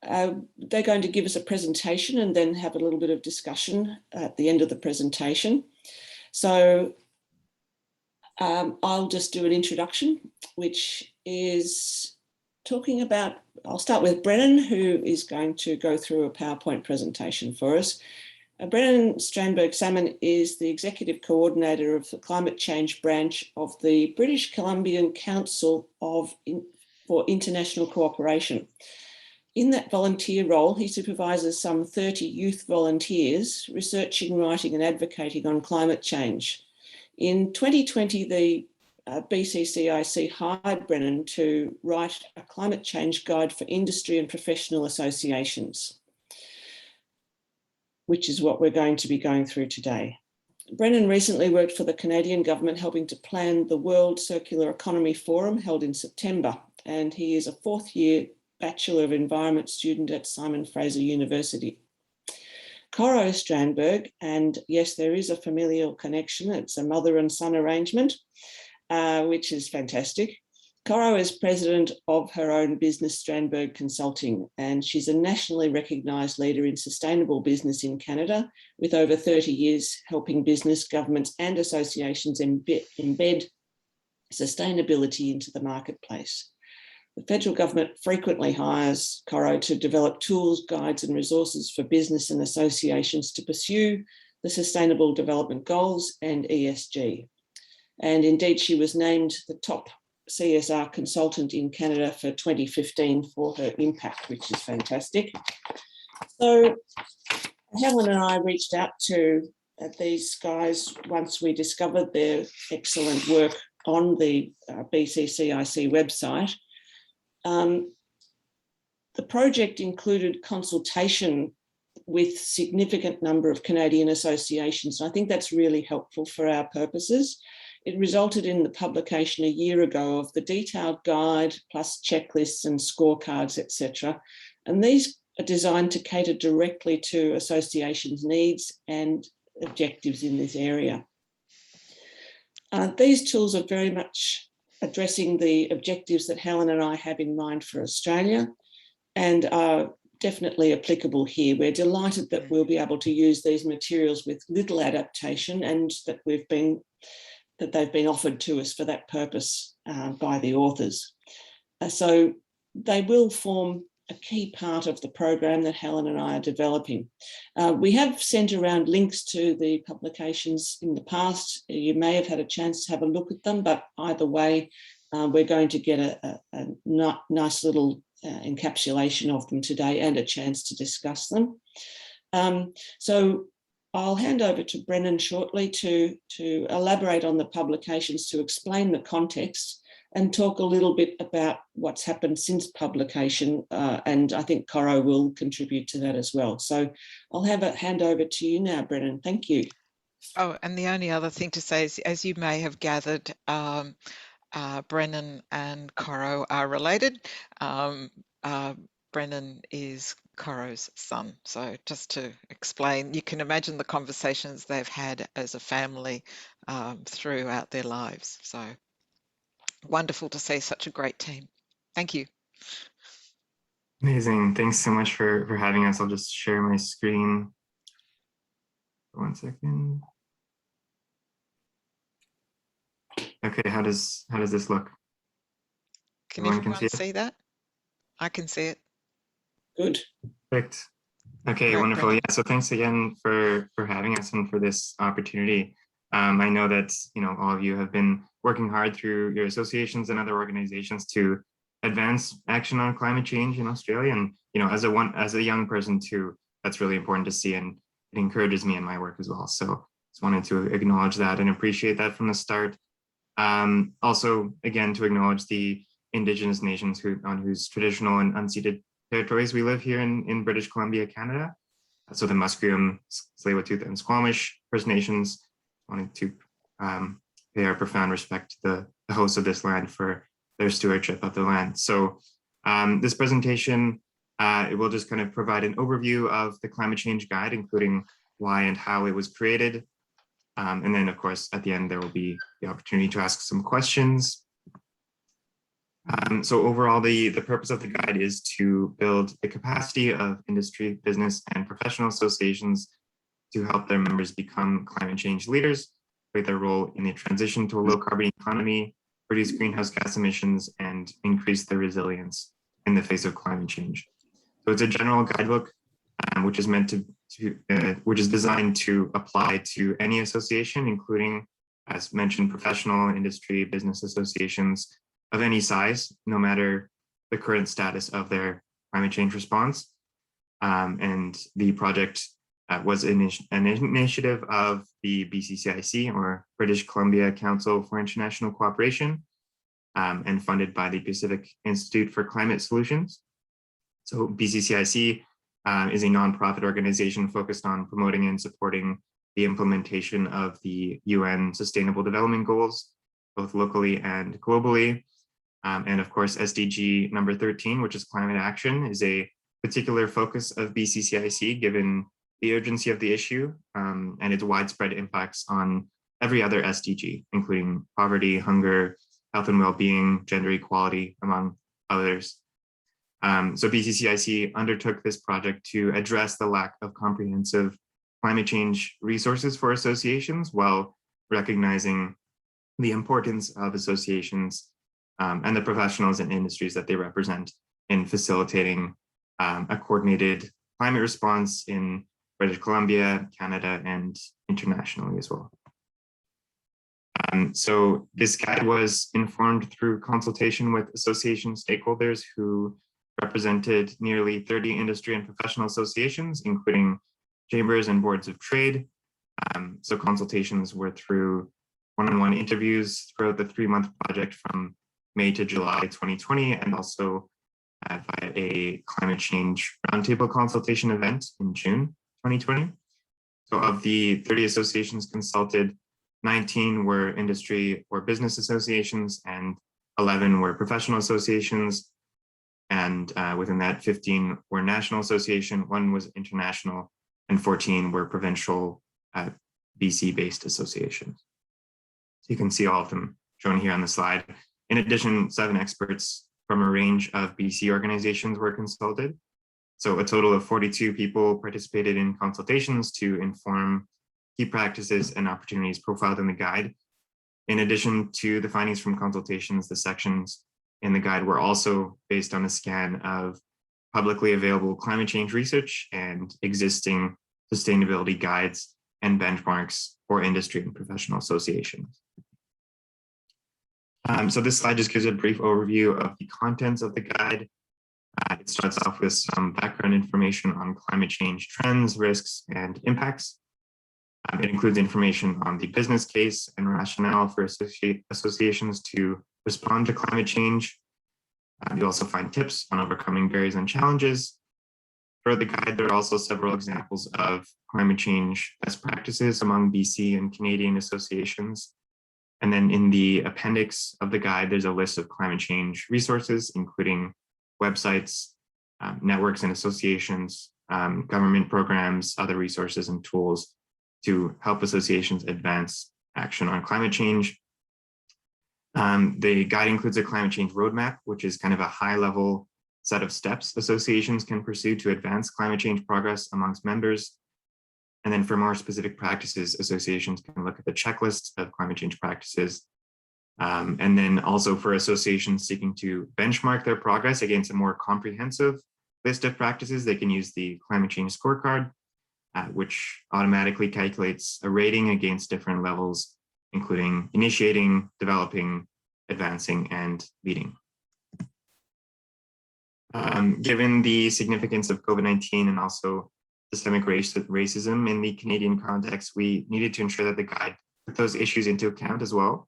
they're going to give us a presentation and then have a little bit of discussion at the end of the presentation. So I'll just do an introduction, which is talking about, I'll start with Brennan, who is going to go through a PowerPoint presentation for us. Brennan Strandberg-Salmon is the Executive Coordinator of the Climate Change Branch of the British Columbian Council for International Cooperation. In that volunteer role, he supervises some 30 youth volunteers researching, writing and advocating on climate change. In 2020, the BCCIC hired Brennan to write a climate change guide for industry and professional associations, which is what we're going to be going through today. Brennan recently worked for the Canadian government helping to plan the World Circular Economy Forum held in September, and he is a fourth-year Bachelor of Environment student at Simon Fraser University. Coro Strandberg, and yes, there is a familial connection, it's a mother and son arrangement, which is fantastic. Coro is president of her own business, Strandberg Consulting, and she's a nationally recognised leader in sustainable business in Canada, with over 30 years helping business, governments and associations embed sustainability into the marketplace. The federal government frequently hires Coro to develop tools, guides and resources for business and associations to pursue the Sustainable Development Goals and ESG. And indeed, she was named the top CSR consultant in Canada for 2015 for her impact, which is fantastic. So Helen and I reached out to these guys once we discovered their excellent work on the BCCIC website. The project included consultation with significant number of Canadian associations. I think that's really helpful for our purposes. It resulted in the publication a year ago of the detailed guide plus checklists and scorecards, etc. And these are designed to cater directly to associations' needs and objectives in this area. These tools are very much addressing the objectives that Helen and I have in mind for Australia and are definitely applicable here. We're delighted that we'll be able to use these materials with little adaptation and that they've been offered to us for that purpose by the authors. So they will form a key part of the program that Helen and I are developing. We have sent around links to the publications in the past. You may have had a chance to have a look at them, but either way, we're going to get a nice little encapsulation of them today and a chance to discuss them. So I'll hand over to Brennan shortly to elaborate on the publications, to explain the context and talk a little bit about what's happened since publication. And I think Coro will contribute to that as well. So I'll hand over to you now, Brennan. Thank you. Oh, and the only other thing to say is, as you may have gathered, Brennan and Coro are related. Brennan is Coro's son. So just to explain, you can imagine the conversations they've had as a family throughout their lives. So wonderful to see such a great team. Thank you. Amazing. Thanks so much for having us. I'll just share my screen. 1 second. Okay, how does this look? Can everyone see that? I can see it. Good. Perfect. Okay, great, wonderful. Brennan. Yeah, so thanks again for having us and for this opportunity. I know that all of you have been working hard through your associations and other organizations to advance action on climate change in Australia, and as a young person too, that's really important to see, and it encourages me in my work as well. So just wanted to acknowledge that and appreciate that from the start. Also, again, to acknowledge the Indigenous nations on whose traditional and unceded territories we live here in British Columbia, Canada. So the Musqueam, Tsleil-Waututh, and Squamish First Nations. Wanted to pay our profound respect to the hosts of this land for their stewardship of the land. So this presentation, it will just kind of provide an overview of the climate change guide, including why and how it was created. And then, of course, at the end, there will be the opportunity to ask some questions. So overall, the purpose of the guide is to build the capacity of industry, business, and professional associations to help their members become climate change leaders, play their role in the transition to a low carbon economy, reduce greenhouse gas emissions, and increase their resilience in the face of climate change. So it's a general guidebook, which is meant which is designed to apply to any association, including, as mentioned, professional, industry, business associations of any size, no matter the current status of their climate change response. And the project was an initiative of the BCCIC, or British Columbia Council for International Cooperation, and funded by the Pacific Institute for Climate Solutions. So BCCIC is a nonprofit organization focused on promoting and supporting the implementation of the UN Sustainable Development Goals, both locally and globally. And of course, SDG number 13, which is climate action, is a particular focus of BCCIC given the urgency of the issue and its widespread impacts on every other SDG, including poverty, hunger, health and well-being, gender equality, among others. So BCCIC undertook this project to address the lack of comprehensive climate change resources for associations while recognizing the importance of associations and the professionals and industries that they represent in facilitating a coordinated climate response in British Columbia, Canada, and internationally as well. So this guide was informed through consultation with association stakeholders who represented nearly 30 industry and professional associations, including chambers and boards of trade. So consultations were through one-on-one interviews throughout the 3-month project from May to July 2020, and also via a climate change roundtable consultation event in June 2020. So of the 30 associations consulted, 19 were industry or business associations and 11 were professional associations. And within that, 15 were national association, 1 was international, and 14 were provincial BC-based associations. So you can see all of them shown here on the slide. In addition, 7 experts from a range of BC organizations were consulted. So a total of 42 people participated in consultations to inform key practices and opportunities profiled in the guide. In addition to the findings from consultations, the sections in the guide were also based on a scan of publicly available climate change research and existing sustainability guides and benchmarks for industry and professional associations. So this slide just gives a brief overview of the contents of the guide. It starts off with some background information on climate change trends, risks, and impacts. It includes information on the business case and rationale for associations to respond to climate change. You'll also find tips on overcoming barriers and challenges. Throughout the guide, there are also several examples of climate change best practices among BC and Canadian associations. And then in the appendix of the guide, there's a list of climate change resources, including websites, networks and associations, government programs, other resources and tools to help associations advance action on climate change. The guide includes a climate change roadmap, which is kind of a high-level set of steps associations can pursue to advance climate change progress amongst members. And then for more specific practices, associations can look at the checklist of climate change practices. And then also for associations seeking to benchmark their progress against a more comprehensive list of practices, they can use the climate change scorecard, which automatically calculates a rating against different levels, including initiating, developing, advancing, and leading. Given the significance of COVID-19 and also systemic racism in the Canadian context, we needed to ensure that the guide took those issues into account as well.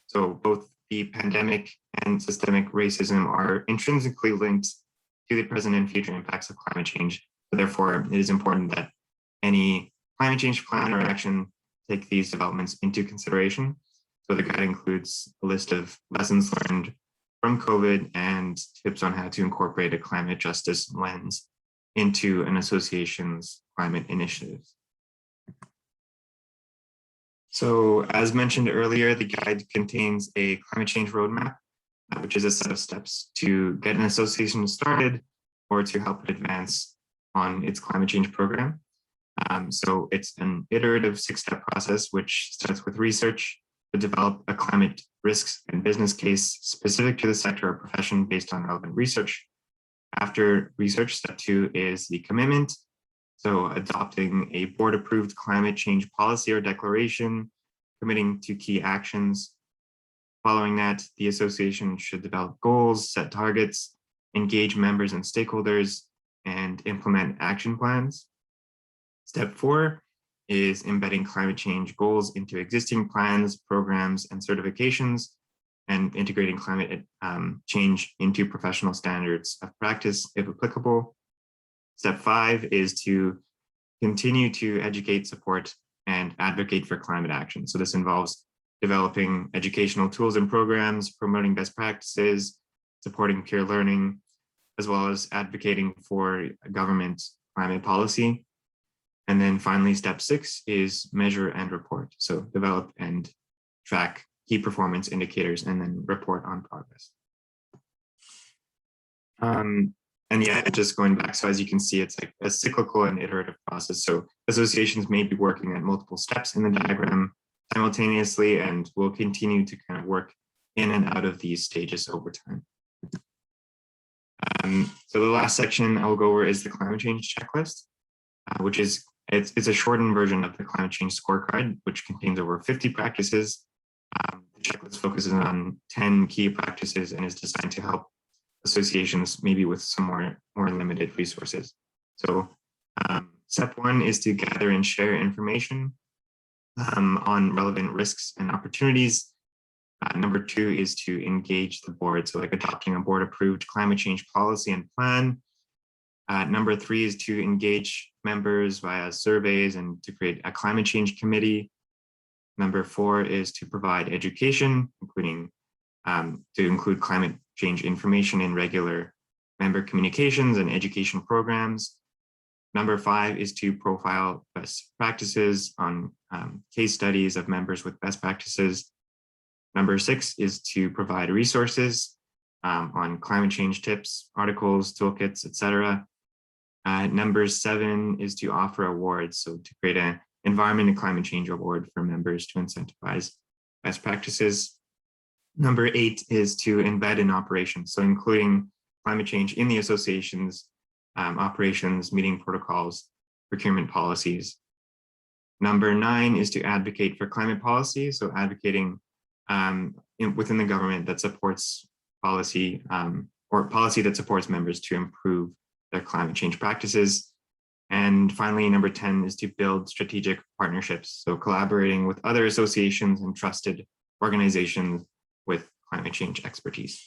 So both the pandemic and systemic racism are intrinsically linked to the present and future impacts of climate change. Therefore, it is important that any climate change plan or action take these developments into consideration. So the guide includes a list of lessons learned from COVID and tips on how to incorporate a climate justice lens into an association's climate initiatives. So as mentioned earlier, the guide contains a climate change roadmap which is a set of steps to get an association started or to help it advance on its climate change program. So it's an iterative 6-step process, which starts with research to develop a climate risks and business case specific to the sector or profession based on relevant research. After research, step 2 is the commitment. So adopting a board-approved climate change policy or declaration, committing to key actions. Following that, the association should develop goals, set targets, engage members and stakeholders, and implement action plans. Step 4 is embedding climate change goals into existing plans, programs, and certifications, and integrating climate change into professional standards of practice, if applicable. Step 5 is to continue to educate, support, and advocate for climate action. So this involves developing educational tools and programs, promoting best practices, supporting peer learning, as well as advocating for government climate policy. And then finally, step 6 is measure and report. So develop and track key performance indicators and then report on progress. And yeah, just going back, so as you can see, it's like a cyclical and iterative process. So associations may be working at multiple steps in the diagram simultaneously, and will continue to kind of work in and out of these stages over time. So the last section I'll go over is the climate change checklist, which is, it's a shortened version of the climate change scorecard, which contains over 50 practices. The checklist focuses on 10 key practices and is designed to help associations maybe with some more limited resources. So step 1 is to gather and share information on relevant risks and opportunities. Number 2 is to engage the board, so like adopting a board-approved climate change policy and plan. Number 3 is to engage members via surveys and to create a climate change committee. Number 4 is to provide education, including to include climate change information in regular member communications and education programs. Number 5 is to profile best practices on case studies of members with best practices. Number 6 is to provide resources on climate change tips, articles, toolkits, etc. Number 7 is to offer awards, so to create an environment and climate change award for members to incentivize best practices. Number 8 is to embed in operations, so including climate change in the association's operations, meeting protocols, procurement policies. Number 9 is to advocate for climate policy, so advocating within the government that supports policy or policy that supports members to improve their climate change practices. And finally, number 10 is to build strategic partnerships, so collaborating with other associations and trusted organizations with climate change expertise.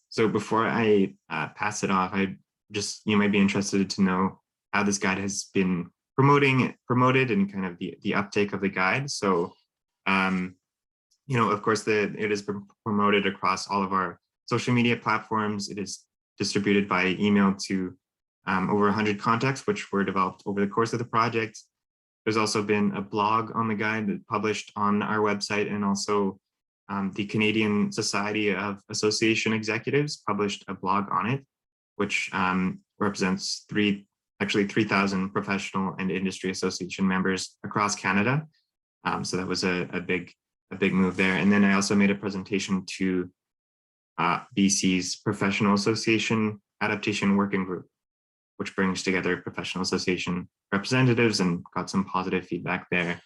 So before I pass it off, you might be interested to know how this guide has been promoted and kind of the uptake of the guide. So, of course, it has been promoted across all of our social media platforms. It is distributed by email to over 100 contacts, which were developed over the course of the project. There's also been a blog on the guide that published on our website, and also the Canadian Society of Association Executives published a blog on it, which represents 3,000 professional and industry association members across Canada. So that was a big move there. And then I also made a presentation to BC's Professional Association Adaptation Working Group, which brings together professional association representatives, and got some positive feedback there.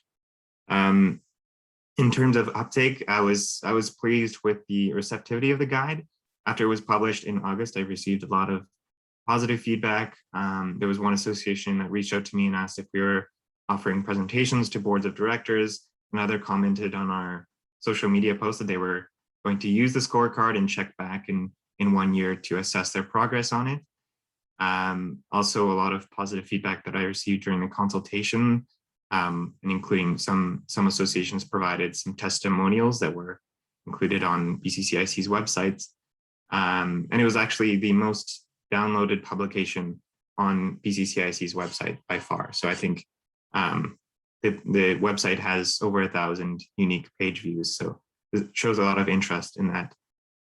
In terms of uptake, I was pleased with the receptivity of the guide. After it was published in August, I received a lot of positive feedback. There was one association that reached out to me and asked if we were offering presentations to boards of directors. Another commented on our social media post that they were going to use the scorecard and check back in 1 year to assess their progress on it. Also, a lot of positive feedback that I received during the consultation, and including some associations provided some testimonials that were included on BCCIC's websites. And it was actually the most downloaded publication on BCCIC's website by far. So I think the website has over 1,000 unique page views. So it shows a lot of interest in that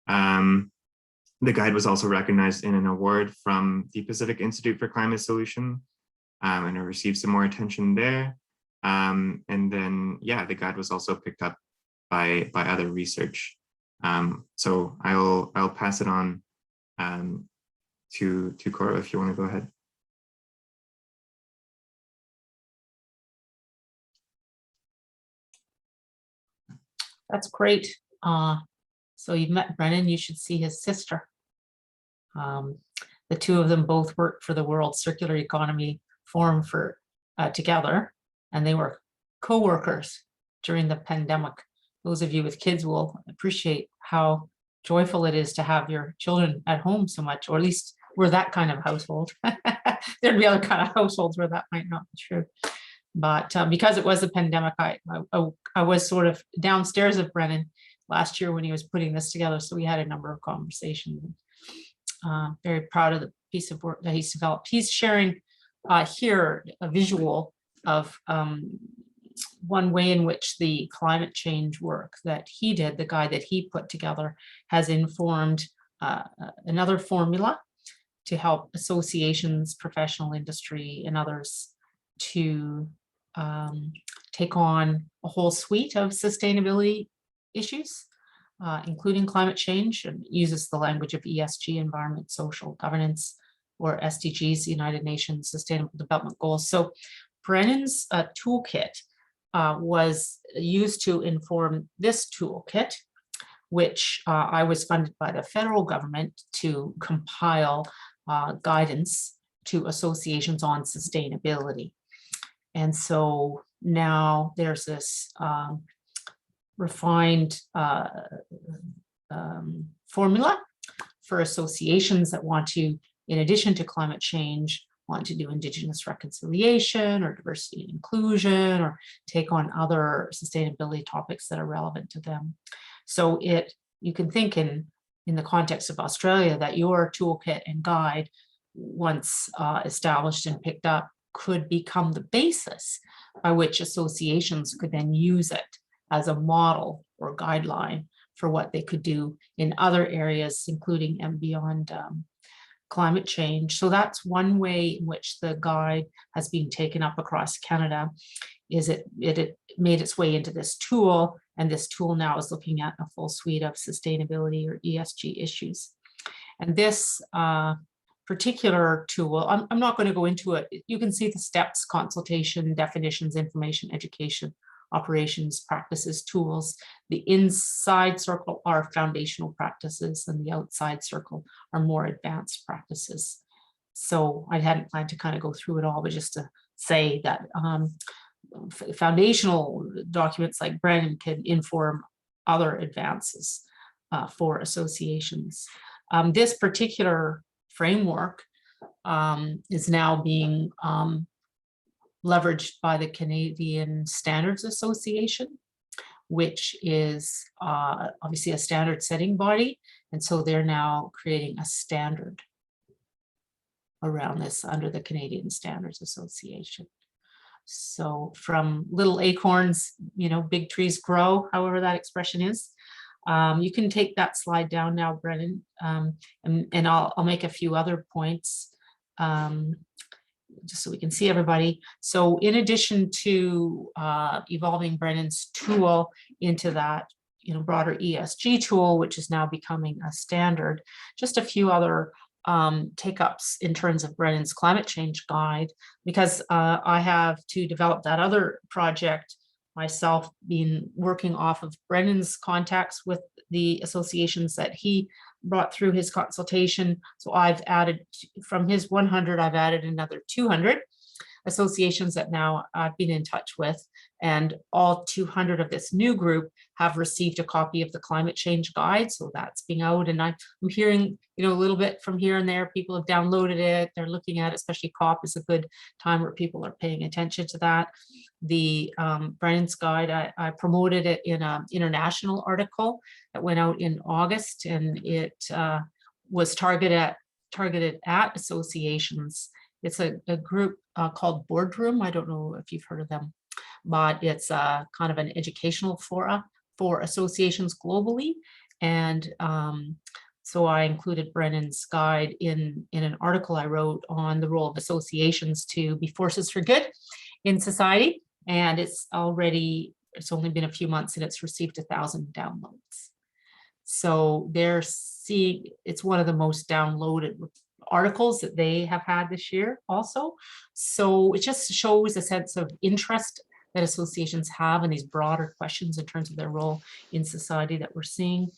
The guide was also recognized in an award from the Pacific Institute for Climate Solution, and it received some more attention there. And then, yeah, the guide was also picked up by other research. So I'll pass it on to Coro if you want to go ahead. That's great. So you've met Brennan, you should see his sister. The two of them both worked for the World Circular Economy Forum together, and they were co-workers during the pandemic. Those of you with kids will appreciate how joyful it is to have your children at home so much, or at least we're that kind of household. There'd be other kind of households where that might not be true. But because it was a pandemic, I was sort of downstairs of Brennan last year when he was putting this together. So we had a number of conversations. Very proud of the piece of work that he's developed. He's sharing here a visual of one way in which the climate change work that he did, the guide that he put together, has informed another formula to help associations, professional industry, and others to take on a whole suite of sustainability issues, including climate change, and uses the language of ESG, environment, social governance, or SDGs, United Nations Sustainable Development Goals. So Brennan's toolkit was used to inform this toolkit, which I was funded by the federal government to compile guidance to associations on sustainability. And so now there's this refined formula for associations that want to, in addition to climate change, want to do Indigenous reconciliation or diversity and inclusion, or take on other sustainability topics that are relevant to them. So you can think in the context of Australia that your toolkit and guide, once established and picked up, could become the basis by which associations could then use it as a model or guideline for what they could do in other areas, including and beyond climate change. So that's one way in which the guide has been taken up across Canada, is it made its way into this tool, and this tool now is looking at a full suite of sustainability or ESG issues. And this particular tool, I'm not going to go into it. You can see the steps: consultation, definitions, information, education, operations, practices, tools. The inside circle are foundational practices, and the outside circle are more advanced practices. So I hadn't planned to kind of go through it all, but just to say that foundational documents like Brennan can inform other advances for associations. This particular framework is now being leveraged by the Canadian Standards Association, which is obviously a standard setting body. And so they're now creating a standard around this under the Canadian Standards Association. So from little acorns, big trees grow, however that expression is. You can take that slide down now, Brennan, and I'll make a few other points just so we can see everybody. So in addition to evolving Brennan's tool into that broader ESG tool, which is now becoming a standard, just a few other take-ups in terms of Brennan's climate change guide, because I have to develop that other project myself, been working off of Brennan's contacts with the associations that he brought through his consultation. So I've added, from his 100, I've added another 200 associations that now I've been in touch with, and all 200 of this new group have received a copy of the climate change guide. So that's being out, and I'm hearing, a little bit from here and there. People have downloaded it, they're looking at it, especially COP is a good time where people are paying attention to that. The Brennan's guide, I promoted it in an international article that went out in August, and it was targeted at associations. It's a group called Boardroom. I don't know if you've heard of them, but it's kind of an educational forum for associations globally. And so I included Brennan's guide in an article I wrote on the role of associations to be forces for good in society. And it's only been a few months and it's received 1,000 downloads. So it's one of the most downloaded articles that they have had this year also. So it just shows a sense of interest that associations have in these broader questions in terms of their role in society that we're seeing.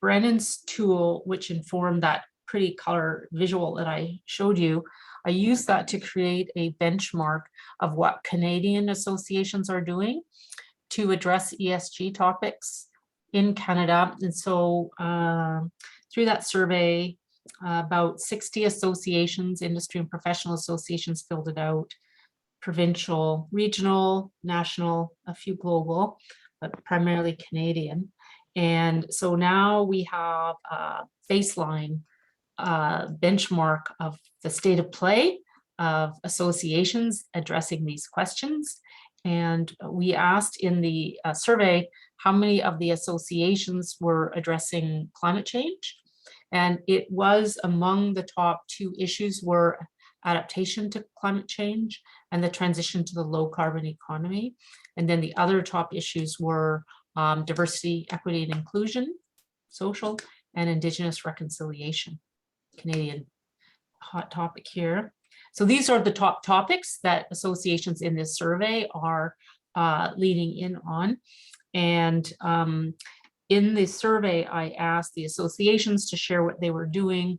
Brennan's tool, which informed that pretty color visual that I showed you, I used that to create a benchmark of what Canadian associations are doing to address ESG topics in Canada. And so through that survey, about 60 associations, industry and professional associations filled it out, provincial, regional, national, a few global, but primarily Canadian. And so now we have a baseline benchmark of the state of play of associations addressing these questions. And we asked in the survey how many of the associations were addressing climate change. And it was among the top 2 issues were adaptation to climate change and the transition to the low carbon economy. And then the other top issues were diversity, equity, and inclusion, social, and Indigenous reconciliation. Canadian hot topic here. So these are the top topics that associations in this survey are leading in on. And in the survey, I asked the associations to share what they were doing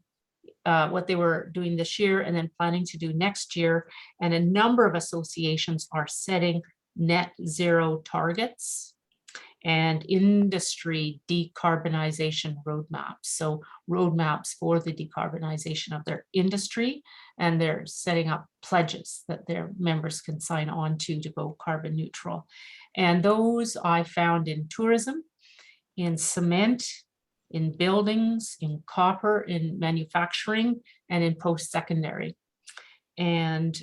this year and then planning to do next year. And a number of associations are setting net zero targets and industry decarbonization roadmaps. So roadmaps for the decarbonization of their industry, and they're setting up pledges that their members can sign on to go carbon neutral. And those I found in tourism, in cement, in buildings, in copper, in manufacturing, and in post-secondary. And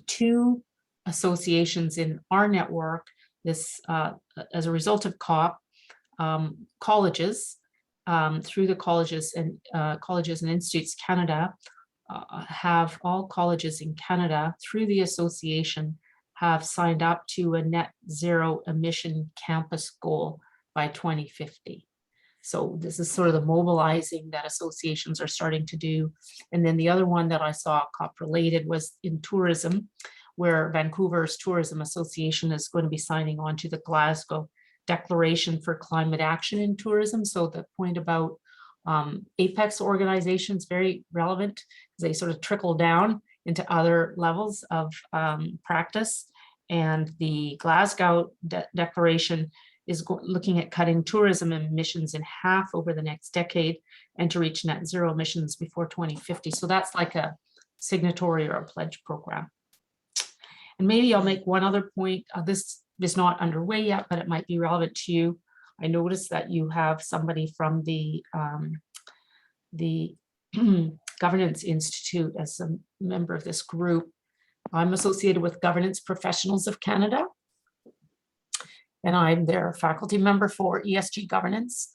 2 associations in our network, this as a result of COP, colleges, through the Colleges and Institutes Canada, have all colleges in Canada through the association have signed up to a net zero emission campus goal by 2050. So this is sort of the mobilizing that associations are starting to do. And then the other one that I saw COP related was in tourism, where Vancouver's Tourism Association is going to be signing on to the Glasgow Declaration for Climate Action in Tourism. So the point about apex organizations, very relevant, they sort of trickle down into other levels of practice. And the Glasgow Declaration is looking at cutting tourism emissions in half over the next decade and to reach net zero emissions before 2050. So that's like a signatory or a pledge program. And maybe I'll make one other point. This is not underway yet, but it might be relevant to you. I noticed that you have somebody from the Governance Institute as a member of this group. I'm associated with Governance Professionals of Canada, and I'm their faculty member for ESG governance,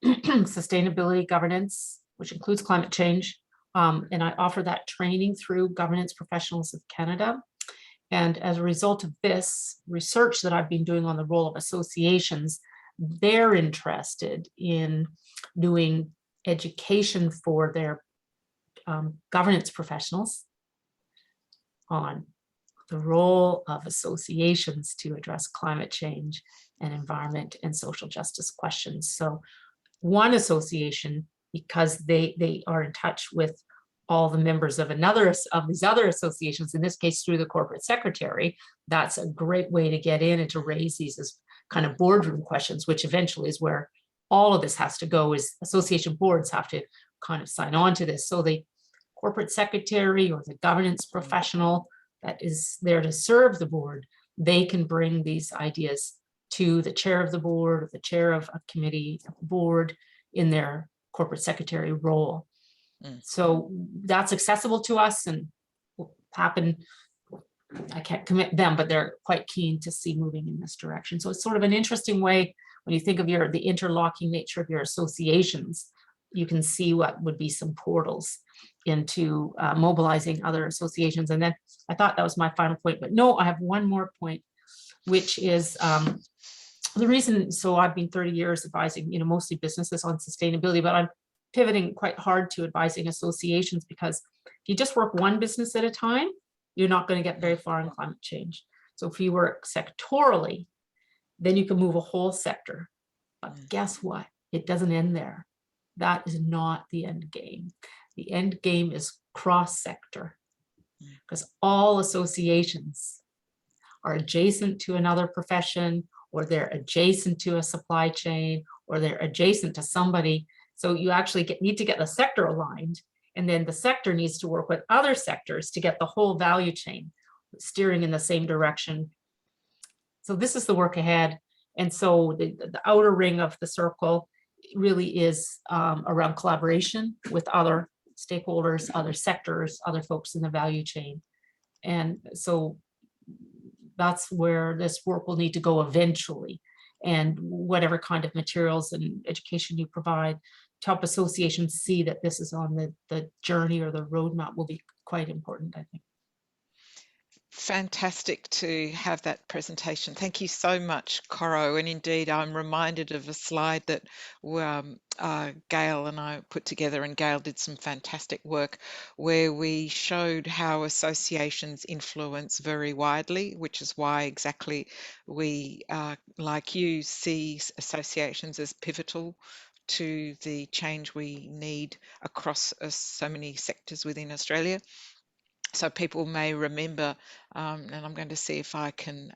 sustainability governance, which includes climate change. And I offer that training through Governance Professionals of Canada. And as a result of this research that I've been doing on the role of associations, they're interested in doing education for their governance professionals on the role of associations to address climate change and environment and social justice questions. So one association, because they are in touch with all the members of these other associations, in this case through the corporate secretary, that's a great way to get in and to raise these as kind of boardroom questions, which eventually is where all of this has to go, is association boards have to kind of sign on to this. So the corporate secretary or the governance professional that is there to serve the board, they can bring these ideas to the chair of the board or the chair of a committee of the board in their corporate secretary role. So that's accessible to us and will happen I can't commit them, but they're quite keen to see moving in this direction. So it's sort of an interesting way when you think of the interlocking nature of your associations, you can see what would be some portals into mobilizing other associations. And then I thought that was my final point, but no, I have one more point, which is the reason. So I've been 30 years advising, mostly businesses on sustainability, but I'm pivoting quite hard to advising associations, because if you just work one business at a time, you're not going to get very far in climate change. So if you work sectorally, then you can move a whole sector. But guess what? It doesn't end there. That is not the end game. The end game is cross-sector, because all associations are adjacent to another profession, or they're adjacent to a supply chain, or they're adjacent to somebody. So you actually need to get the sector aligned, and then the sector needs to work with other sectors to get the whole value chain steering in the same direction. So this is the work ahead. And so the outer ring of the circle really is around collaboration with other stakeholders, other sectors, other folks in the value chain. And so that's where this work will need to go eventually. And whatever kind of materials and education you provide to help associations see that this is on the journey or the roadmap will be quite important, I think. Fantastic to have that presentation. Thank you so much, Coro. And indeed, I'm reminded of a slide that Gail and I put together, and Gail did some fantastic work where we showed how associations influence very widely, which is why exactly we, like you, see associations as pivotal to the change we need across so many sectors within Australia. So people may remember, and I'm going to see if I can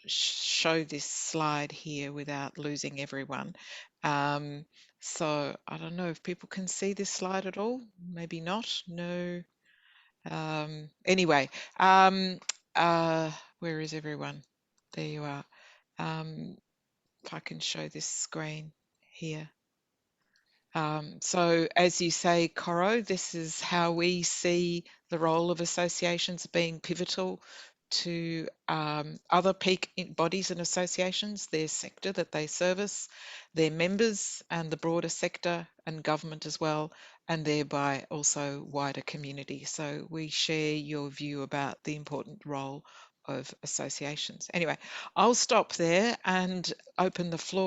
show this slide here without losing everyone. So I don't know if people can see this slide at all. Maybe not. No. Anyway, where is everyone? There you are. If I can show this screen here. So as you say, Coro, this is how we see the role of associations being pivotal to other peak bodies and associations, their sector that they service, their members and the broader sector and government as well, and thereby also wider community. So we share your view about the important role of associations. Anyway, I'll stop there and open the floor